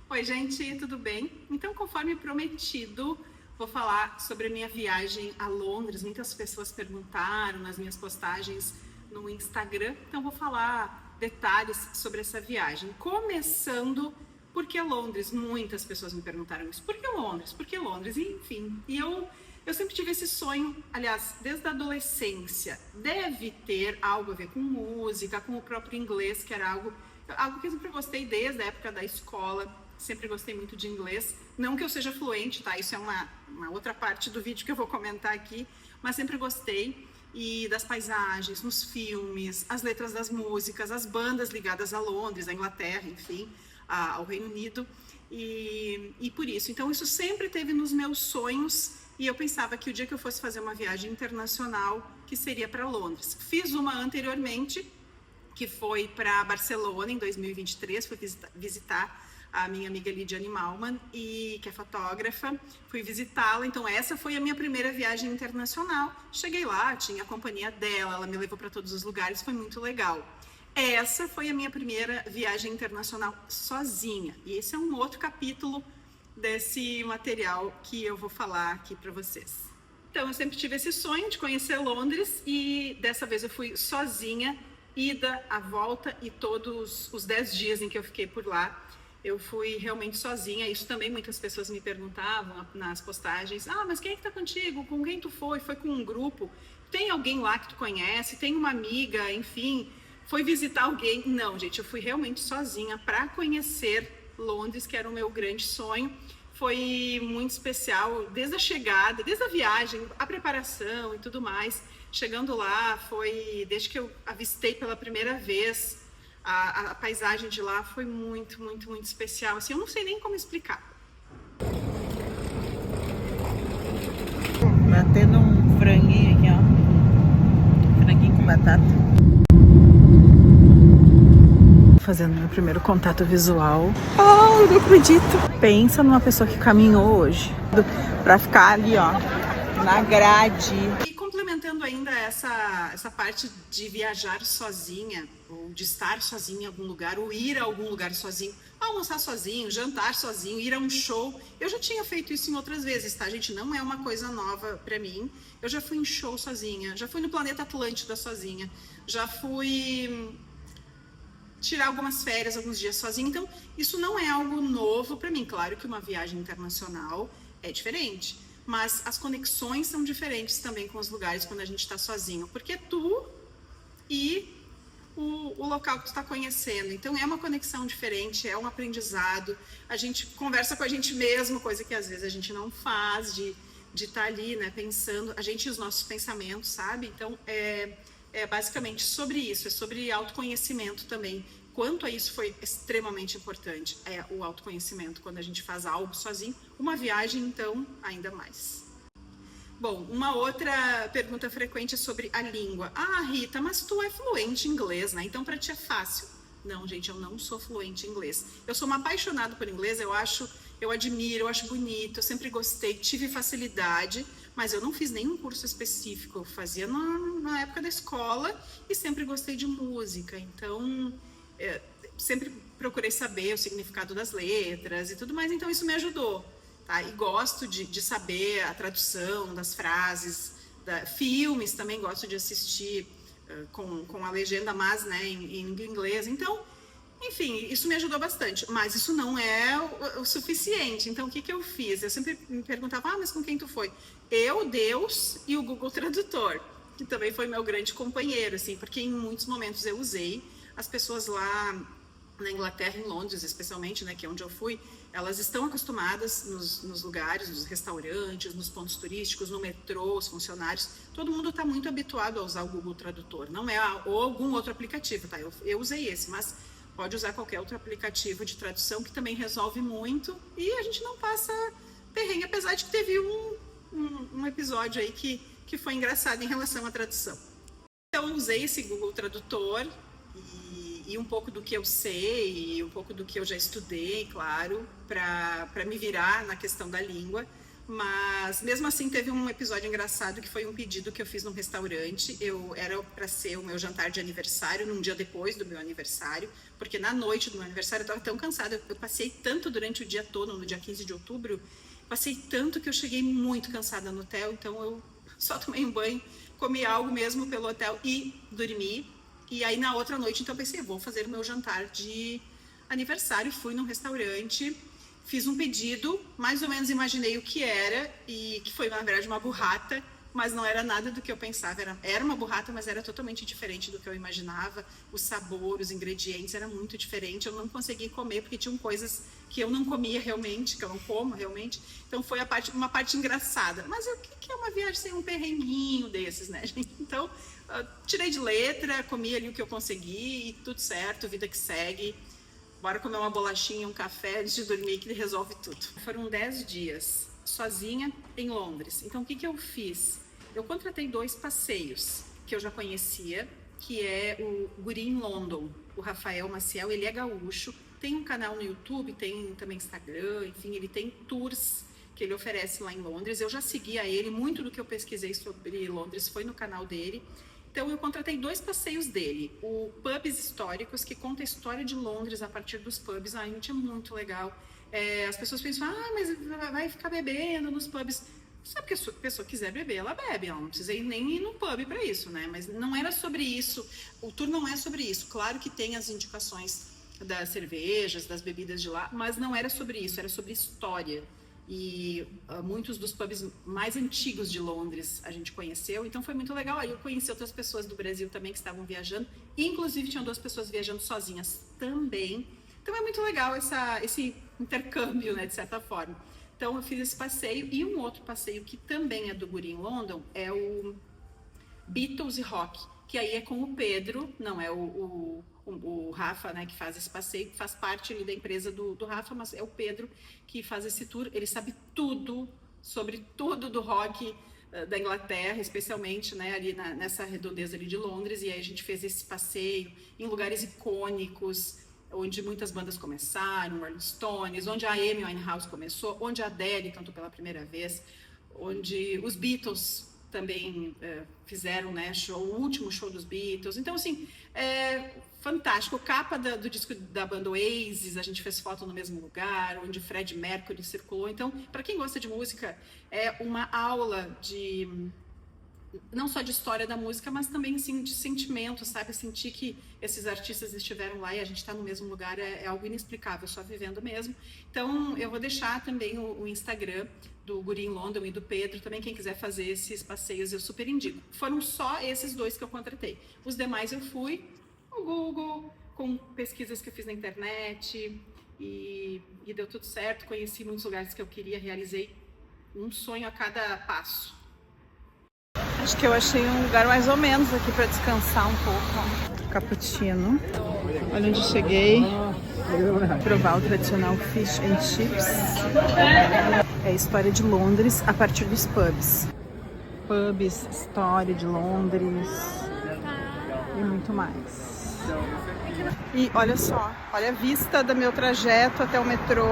Oi, gente, tudo bem? Então, conforme prometido, vou falar sobre a minha viagem a Londres. Muitas pessoas perguntaram nas minhas postagens no Instagram, então vou falar detalhes sobre essa viagem. Começando, por que Londres? Muitas pessoas me perguntaram isso. Por que Londres? Por que Londres? Enfim, eu sempre tive esse sonho, aliás, desde a adolescência. Deve ter algo a ver com música, com o próprio inglês, que era algo que eu sempre gostei desde a época da escola. Sempre gostei muito de inglês. Não que eu seja fluente, tá? Isso é uma outra parte do vídeo que eu vou comentar aqui, mas sempre gostei. E das paisagens, nos filmes, as letras das músicas, as bandas ligadas a Londres, a Inglaterra, enfim, ao Reino Unido. E por isso. Então, isso sempre teve nos meus sonhos. E eu pensava que o dia que eu fosse fazer uma viagem internacional, que seria para Londres. Fiz uma anteriormente, que foi para Barcelona em 2023, fui visitar a minha amiga Lidiane Malman, que é fotógrafa, fui visitá-la, então essa foi a minha primeira viagem internacional. Cheguei lá, tinha a companhia dela, ela me levou para todos os lugares, foi muito legal. Essa foi a minha primeira viagem internacional sozinha, e esse é um outro capítulo desse material que eu vou falar aqui para vocês. Então, eu sempre tive esse sonho de conhecer Londres, e dessa vez eu fui sozinha, ida, a volta e todos os 10 dias em que eu fiquei por lá. Eu fui realmente sozinha. Isso também muitas pessoas me perguntavam nas postagens. Ah, mas quem é que tá contigo? Com quem tu foi? Foi com um grupo? Tem alguém lá que tu conhece? Tem uma amiga? Enfim, foi visitar alguém? Não, gente, eu fui realmente sozinha para conhecer Londres, que era o meu grande sonho. Foi muito especial, desde a chegada, desde a viagem, a preparação e tudo mais. Chegando lá, desde que eu avistei pela primeira vez, a paisagem de lá foi muito, muito, muito especial. Assim, eu não sei nem como explicar. Batendo um franguinho aqui, ó. Franguinho com batata. Fazendo meu primeiro contato visual. Oh, eu não acredito. Pensa numa pessoa que caminhou hoje pra ficar ali, ó, na grade. E complementando ainda essa parte de viajar sozinha, ou de estar sozinha em algum lugar, ou ir a algum lugar sozinho, almoçar sozinho, jantar sozinho, ir a um show. Eu já tinha feito isso em outras vezes, tá, gente? Não é uma coisa nova pra mim. Eu já fui em show sozinha, já fui no Planeta Atlântida sozinha, já fui tirar algumas férias, alguns dias sozinha. Então, isso não é algo novo pra mim. Claro que uma viagem internacional é diferente, mas as conexões são diferentes também com os lugares quando a gente está sozinho, porque tu e o local que tu está conhecendo. Então é uma conexão diferente, é um aprendizado. A gente conversa com a gente mesmo, coisa que às vezes a gente não faz, de estar ali, né, pensando, a gente e os nossos pensamentos, sabe? Então é basicamente sobre isso, é sobre autoconhecimento também. Quanto a isso foi extremamente importante, o autoconhecimento quando a gente faz algo sozinho. Uma viagem, então, ainda mais. Bom, uma outra pergunta frequente é sobre a língua. Ah, Rita, mas tu é fluente em inglês, né? Então, para ti é fácil. Não, gente, eu não sou fluente em inglês. Eu sou uma apaixonada por inglês, eu admiro, eu acho bonito, eu sempre gostei, tive facilidade, mas eu não fiz nenhum curso específico. Eu fazia na época da escola e sempre gostei de música. Então, sempre procurei saber o significado das letras e tudo mais, então isso me ajudou, tá? E gosto de saber a tradução das frases, filmes também gosto de assistir com a legenda, mas, né, em inglês. Então, enfim, isso me ajudou bastante, mas isso não é o suficiente. Então, o que eu fiz? Eu sempre me perguntava, mas com quem tu foi? Eu, Deus e o Google Tradutor, que também foi meu grande companheiro, assim, porque em muitos momentos eu usei. As pessoas lá na Inglaterra, em Londres especialmente, né, que é onde eu fui, elas estão acostumadas nos lugares, nos restaurantes, nos pontos turísticos, no metrô, os funcionários, todo mundo está muito habituado a usar o Google Tradutor, não é ou algum outro aplicativo, tá? Eu usei esse, mas pode usar qualquer outro aplicativo de tradução que também resolve muito e a gente não passa perrengue, apesar de que teve um episódio aí que foi engraçado em relação à tradução. Então, eu usei esse Google Tradutor e um pouco do que eu sei, e um pouco do que eu já estudei, claro, para me virar na questão da língua. Mas mesmo assim teve um episódio engraçado que foi um pedido que eu fiz num restaurante. Era para ser o meu jantar de aniversário, num dia depois do meu aniversário, porque na noite do meu aniversário eu estava tão cansada, eu passei tanto durante o dia todo, no dia 15 de outubro, passei tanto que eu cheguei muito cansada no hotel, então eu só tomei um banho, comi algo mesmo pelo hotel e dormi. E aí na outra noite, então eu pensei, vou fazer o meu jantar de aniversário, fui num restaurante, fiz um pedido, mais ou menos imaginei o que era, e que foi, na verdade, uma burrata, mas não era nada do que eu pensava. Era uma burrata, mas era totalmente diferente do que eu imaginava. O sabor, os ingredientes, era muito diferente. Eu não consegui comer, porque tinham coisas que eu não comia realmente, que eu não como realmente. Então foi uma parte engraçada. Mas o que é uma viagem sem um perrenguinho desses, né, gente? Então, tirei de letra, comi ali o que eu consegui, e tudo certo, vida que segue. Bora comer uma bolachinha, um café antes de dormir, que resolve tudo. Foram 10 dias sozinha em Londres. Então, o que eu fiz? Eu contratei 2 passeios que eu já conhecia, que é o Guri em London. O Rafael Maciel, ele é gaúcho, tem um canal no YouTube, tem também Instagram, enfim, ele tem tours que ele oferece lá em Londres. Eu já seguia ele, muito do que eu pesquisei sobre Londres foi no canal dele. Então, eu contratei 2 passeios dele. O Pubs Históricos, que conta a história de Londres a partir dos pubs. Ai, gente, é muito legal. As pessoas pensam, mas vai ficar bebendo nos pubs. Sabe que se a pessoa quiser beber, ela bebe. Ela não precisa nem ir no pub para isso, né? Mas não era sobre isso. O tour não é sobre isso. Claro que tem as indicações das cervejas, das bebidas de lá, mas não era sobre isso. Era sobre história. E muitos dos pubs mais antigos de Londres a gente conheceu, então foi muito legal. Aí eu conheci outras pessoas do Brasil também que estavam viajando, e inclusive tinham 2 pessoas viajando sozinhas também. Então é muito legal esse intercâmbio, né, de certa forma. Então eu fiz esse passeio, e um outro passeio que também é do Guri em London é o Beatles e Rock, que aí é com o Pedro, não é o Rafa, né, que faz esse passeio, faz parte ali da empresa do Rafa, mas é o Pedro que faz esse tour. Ele sabe tudo sobre tudo do rock da Inglaterra, especialmente, né, ali nessa redondeza ali de Londres. E aí a gente fez esse passeio em lugares icônicos, onde muitas bandas começaram, Rolling Stones, onde a Amy Winehouse começou, onde a Adele cantou pela primeira vez, onde os Beatles também fizeram, né, o último show dos Beatles. Então, assim, fantástico. Capa do disco da banda Oasis, a gente fez foto no mesmo lugar, onde Freddie Mercury circulou. Então, para quem gosta de música, é uma aula não só de história da música, mas também, assim, de sentimento, sabe? Sentir que esses artistas estiveram lá e a gente está no mesmo lugar é algo inexplicável, só vivendo mesmo. Então, eu vou deixar também o Instagram do Guri em London e do Pedro, também quem quiser fazer esses passeios, eu super indico. Foram só esses 2 que eu contratei. Os demais eu fui no Google, com pesquisas que eu fiz na internet, e deu tudo certo. Conheci muitos lugares que eu queria, realizei um sonho a cada passo. Acho que eu achei um lugar mais ou menos aqui para descansar um pouco. Cappuccino. Olha onde cheguei. Provar o tradicional fish and chips. É a história de Londres a partir dos pubs. Pubs, história de Londres e muito mais. E olha só, olha a vista do meu trajeto até o metrô.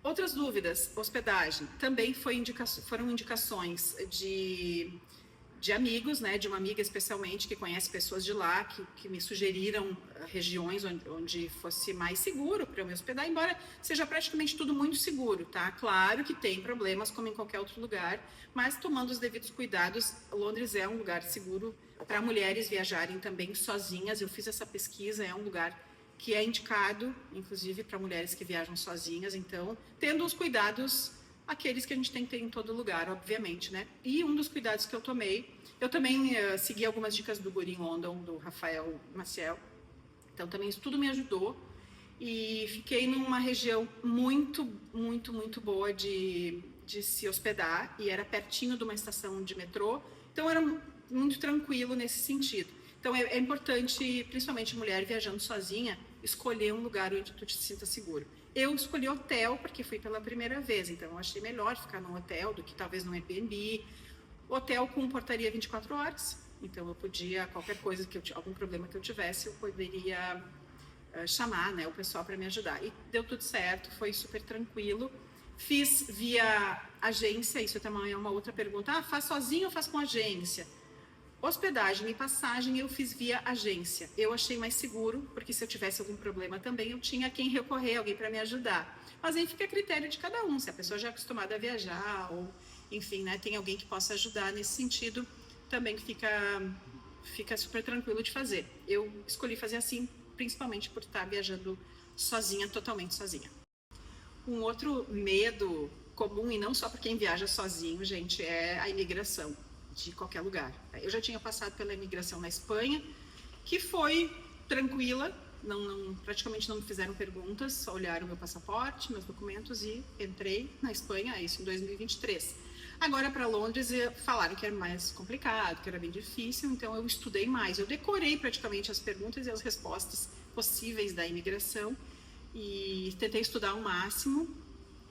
Outras dúvidas, hospedagem. Também foram indicações de amigos, né, de uma amiga especialmente que conhece pessoas de lá, que me sugeriram regiões onde fosse mais seguro para eu me hospedar, embora seja praticamente tudo muito seguro, tá? Claro que tem problemas como em qualquer outro lugar, mas tomando os devidos cuidados, Londres é um lugar seguro para mulheres viajarem também sozinhas. Eu fiz essa pesquisa, é um lugar que é indicado, inclusive, para mulheres que viajam sozinhas, então, tendo os cuidados, aqueles que a gente tem que ter em todo lugar, obviamente, né? E um dos cuidados que eu tomei, eu também segui algumas dicas do Guri em London, do Rafael Maciel, então também isso tudo me ajudou, e fiquei numa região muito, muito, muito boa de se hospedar, e era pertinho de uma estação de metrô, então era muito tranquilo nesse sentido. Então é importante, principalmente mulher viajando sozinha, escolher um lugar onde tu te sinta seguro. Eu escolhi hotel porque fui pela primeira vez, então eu achei melhor ficar num hotel do que talvez num Airbnb. Hotel com portaria 24 horas, então eu podia, qualquer coisa, algum problema que eu tivesse, eu poderia chamar, né, o pessoal para me ajudar. E deu tudo certo, foi super tranquilo. Fiz via agência, isso também é uma outra pergunta. Ah, faz sozinho ou faz com agência? Hospedagem e passagem eu fiz via agência. Eu achei mais seguro, porque se eu tivesse algum problema também, eu tinha quem recorrer, alguém para me ajudar. Mas aí fica a critério de cada um, se a pessoa já é acostumada a viajar, ou enfim, né, tem alguém que possa ajudar nesse sentido, também fica super tranquilo de fazer. Eu escolhi fazer assim, principalmente por estar viajando sozinha, totalmente sozinha. Um outro medo comum, e não só para quem viaja sozinho, gente, é a imigração de qualquer lugar. Eu já tinha passado pela imigração na Espanha, que foi tranquila, praticamente não me fizeram perguntas, só olharam meu passaporte, meus documentos e entrei na Espanha, isso em 2023. Agora para Londres falaram que era mais complicado, que era bem difícil, então eu estudei mais, eu decorei praticamente as perguntas e as respostas possíveis da imigração e tentei estudar ao máximo.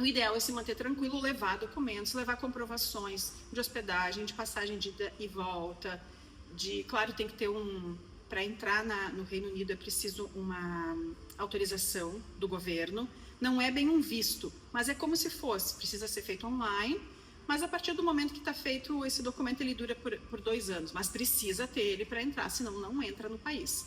O ideal é se manter tranquilo, levar documentos, levar comprovações de hospedagem, de passagem de ida e volta, claro, tem que ter para entrar no Reino Unido é preciso uma autorização do governo, não é bem um visto, mas é como se fosse, precisa ser feito online, mas a partir do momento que está feito esse documento ele dura por 2 anos, mas precisa ter ele para entrar, senão não entra no país.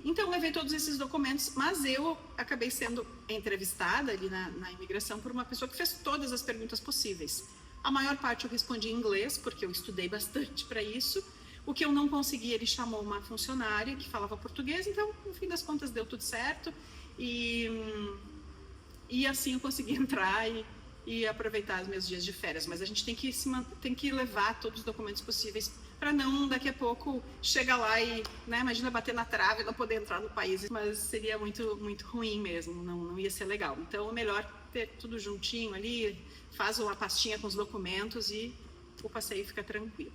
Então levei todos esses documentos, mas eu acabei sendo entrevistada ali na imigração por uma pessoa que fez todas as perguntas possíveis. A maior parte eu respondi em inglês, porque eu estudei bastante para isso. O que eu não consegui, ele chamou uma funcionária que falava português, então no fim das contas deu tudo certo e assim eu consegui entrar e aproveitar os meus dias de férias. Mas a gente tem que levar todos os documentos possíveis para não, daqui a pouco, chegar lá e, né, imagina bater na trave e não poder entrar no país, mas seria muito, muito ruim mesmo, não ia ser legal. Então, é melhor ter tudo juntinho ali, faz uma pastinha com os documentos e o passeio fica tranquilo.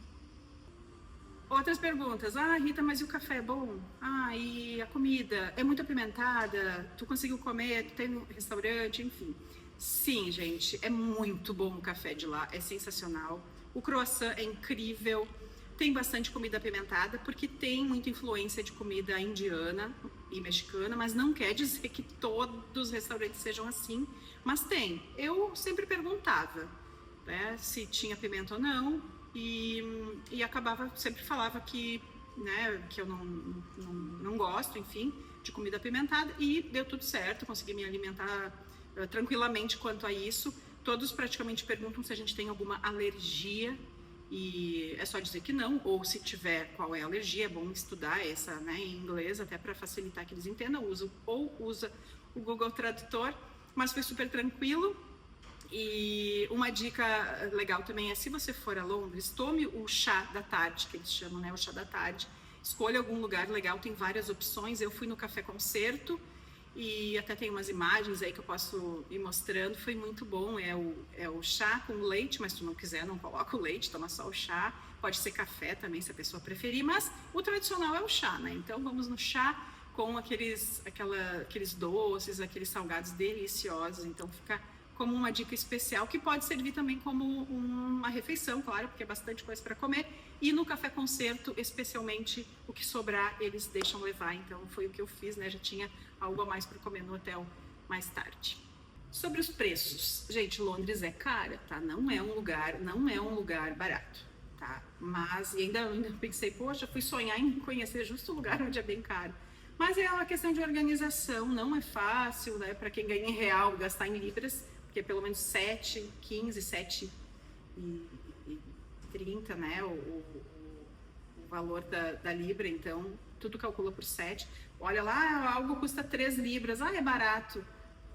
Outras perguntas. Ah, Rita, mas e o café é bom? Ah, e a comida é muito apimentada? Tu conseguiu comer? Tu tem um restaurante? Enfim. Sim, gente, é muito bom o café de lá, é sensacional. O croissant é incrível. Tem bastante comida apimentada, porque tem muita influência de comida indiana e mexicana, mas não quer dizer que todos os restaurantes sejam assim, mas tem. Eu sempre perguntava, né, se tinha pimenta ou não, e acabava, sempre falava que, né, que eu não gosto, enfim, de comida apimentada, e deu tudo certo, consegui me alimentar tranquilamente quanto a isso. Todos praticamente perguntam se a gente tem alguma alergia, e é só dizer que não, ou se tiver qual é a alergia, é bom estudar essa, né, em inglês, até para facilitar que eles entendam, usa o Google Tradutor, mas foi super tranquilo. E uma dica legal também é, se você for a Londres, tome o chá da tarde, que eles chamam, né, o chá da tarde, escolha algum lugar legal, tem várias opções. Eu fui no Café Concerto, e até tem umas imagens aí que eu posso ir mostrando, foi muito bom, é o chá com leite, mas se tu não quiser, não coloca o leite, toma só o chá, pode ser café também, se a pessoa preferir, mas o tradicional é o chá, né? Então vamos no chá com aqueles doces, aqueles salgados deliciosos, então fica como uma dica especial, que pode servir também como uma refeição, claro, porque é bastante coisa para comer, e no Café Concerto, especialmente, o que sobrar, eles deixam levar, então foi o que eu fiz, né, já tinha algo a mais para comer no hotel mais tarde. Sobre os preços, gente, Londres é cara, tá? Não é um lugar barato, tá? Mas ainda pensei, poxa, fui sonhar em conhecer justo o lugar onde é bem caro. Mas é uma questão de organização, não é fácil, né? Para quem ganha em real, gastar em libras, porque é pelo menos 7,15, 7,30, né? O valor da libra, então tudo calcula por 7. Olha lá, algo custa 3 libras, é barato.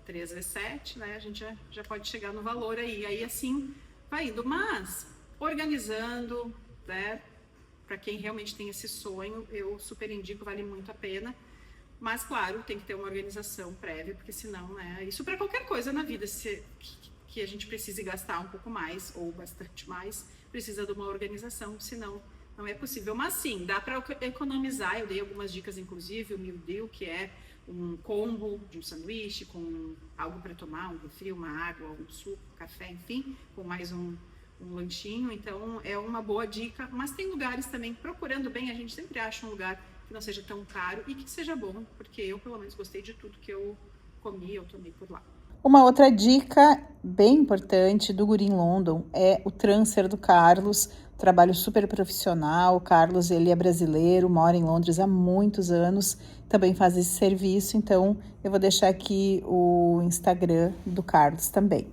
3 vezes 7, né? A gente já pode chegar no valor aí assim vai indo. Mas organizando, né? Para quem realmente tem esse sonho, eu super indico, vale muito a pena. Mas, claro, tem que ter uma organização prévia, porque senão, né? Isso para qualquer coisa na vida, que a gente precise gastar um pouco mais ou bastante mais, precisa de uma organização, senão não é possível. Mas sim, dá para economizar. Eu dei algumas dicas, inclusive, o meal deal, que é um combo de um sanduíche com algo para tomar, um refri, uma água, um suco, um café, enfim, com mais um lanchinho. Então é uma boa dica, mas tem lugares também, procurando bem, a gente sempre acha um lugar que não seja tão caro e que seja bom, porque eu pelo menos gostei de tudo que eu comi, eu tomei por lá. Uma outra dica bem importante do Guri em London é o transfer do Carlos, trabalho super profissional. O Carlos, ele é brasileiro, mora em Londres há muitos anos, também faz esse serviço, então eu vou deixar aqui o Instagram do Carlos também.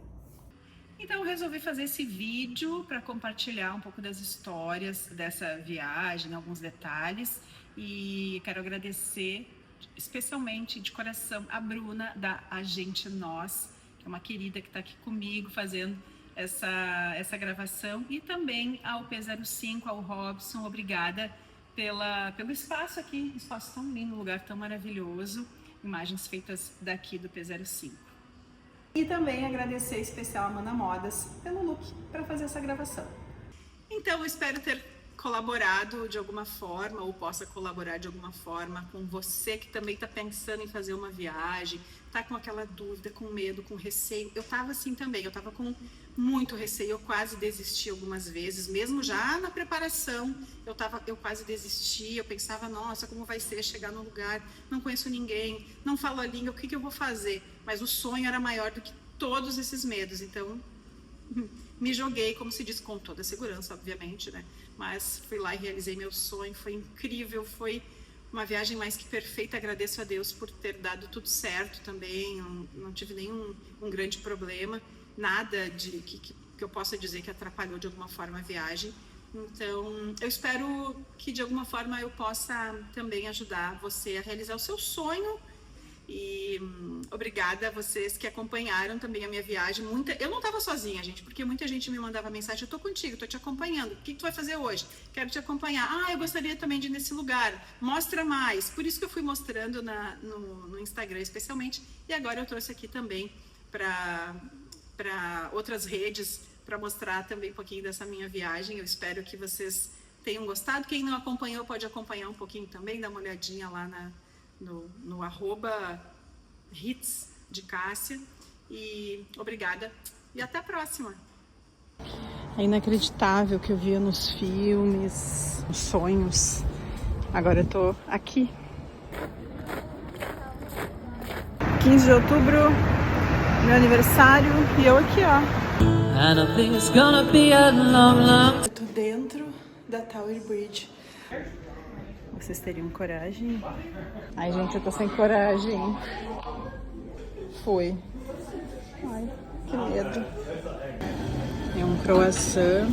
Então eu resolvi fazer esse vídeo para compartilhar um pouco das histórias dessa viagem, alguns detalhes, e quero agradecer especialmente de coração a Bruna da Agente Nós, que é uma querida que está aqui comigo fazendo essa gravação, e também ao P05, ao Robson. Obrigada pelo espaço aqui, um espaço tão lindo, um lugar tão maravilhoso, imagens feitas daqui do P05. E também agradecer em especial a Mana Modas pelo look para fazer essa gravação. Então eu espero ter colaborado de alguma forma, ou possa colaborar de alguma forma com você que também está pensando em fazer uma viagem, tá com aquela dúvida, com medo, com receio. Eu tava assim também, eu tava com muito receio, eu quase desisti algumas vezes, mesmo já na preparação, eu quase desisti, eu pensava, nossa, como vai ser chegar no lugar, não conheço ninguém, não falo a língua, o que eu vou fazer? Mas o sonho era maior do que todos esses medos, então me joguei, como se diz, com toda a segurança, obviamente, né? Mas fui lá e realizei meu sonho, foi incrível, foi uma viagem mais que perfeita. Agradeço a Deus por ter dado tudo certo também, não tive nenhum grande problema, nada que eu possa dizer que atrapalhou de alguma forma a viagem. Então, eu espero que de alguma forma eu possa também ajudar você a realizar o seu sonho. E obrigada a vocês que acompanharam também a minha viagem. Eu não estava sozinha, gente, porque muita gente me mandava mensagem: eu tô contigo, tô te acompanhando, o que tu vai fazer hoje? Quero te acompanhar. Eu gostaria também de ir nesse lugar, mostra mais. Por isso que eu fui mostrando no Instagram especialmente, e agora eu trouxe aqui também para outras redes, para mostrar também um pouquinho dessa minha viagem. Eu espero que vocês tenham gostado. Quem não acompanhou pode acompanhar um pouquinho também, dar uma olhadinha lá no arroba hits de Cássia. E obrigada e até a próxima. É inacreditável que eu via nos filmes, nos sonhos. Agora eu tô aqui. 15 de outubro, meu aniversário, e eu aqui, ó. Eu tô dentro da Tower Bridge. Vocês teriam coragem? Ai, gente, eu tô sem coragem. Foi. Ai, que medo. É um croissant.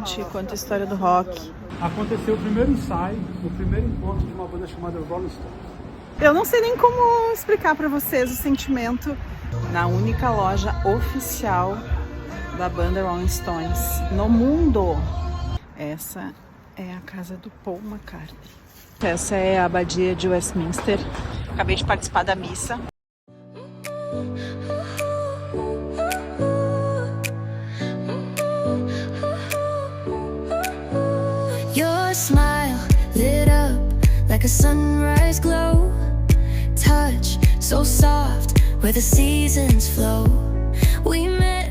Te conta a história do rock. Aconteceu o primeiro ensaio, o primeiro encontro de uma banda chamada Rolling Stones. Eu não sei nem como explicar pra vocês o sentimento na única loja oficial da banda Rolling Stones no mundo. Essa é a casa do Paul McCartney. Essa é a abadia de Westminster. Acabei de participar da missa. Your smile lit up like a sunrise glow. Touch so soft where the seasons flow. We met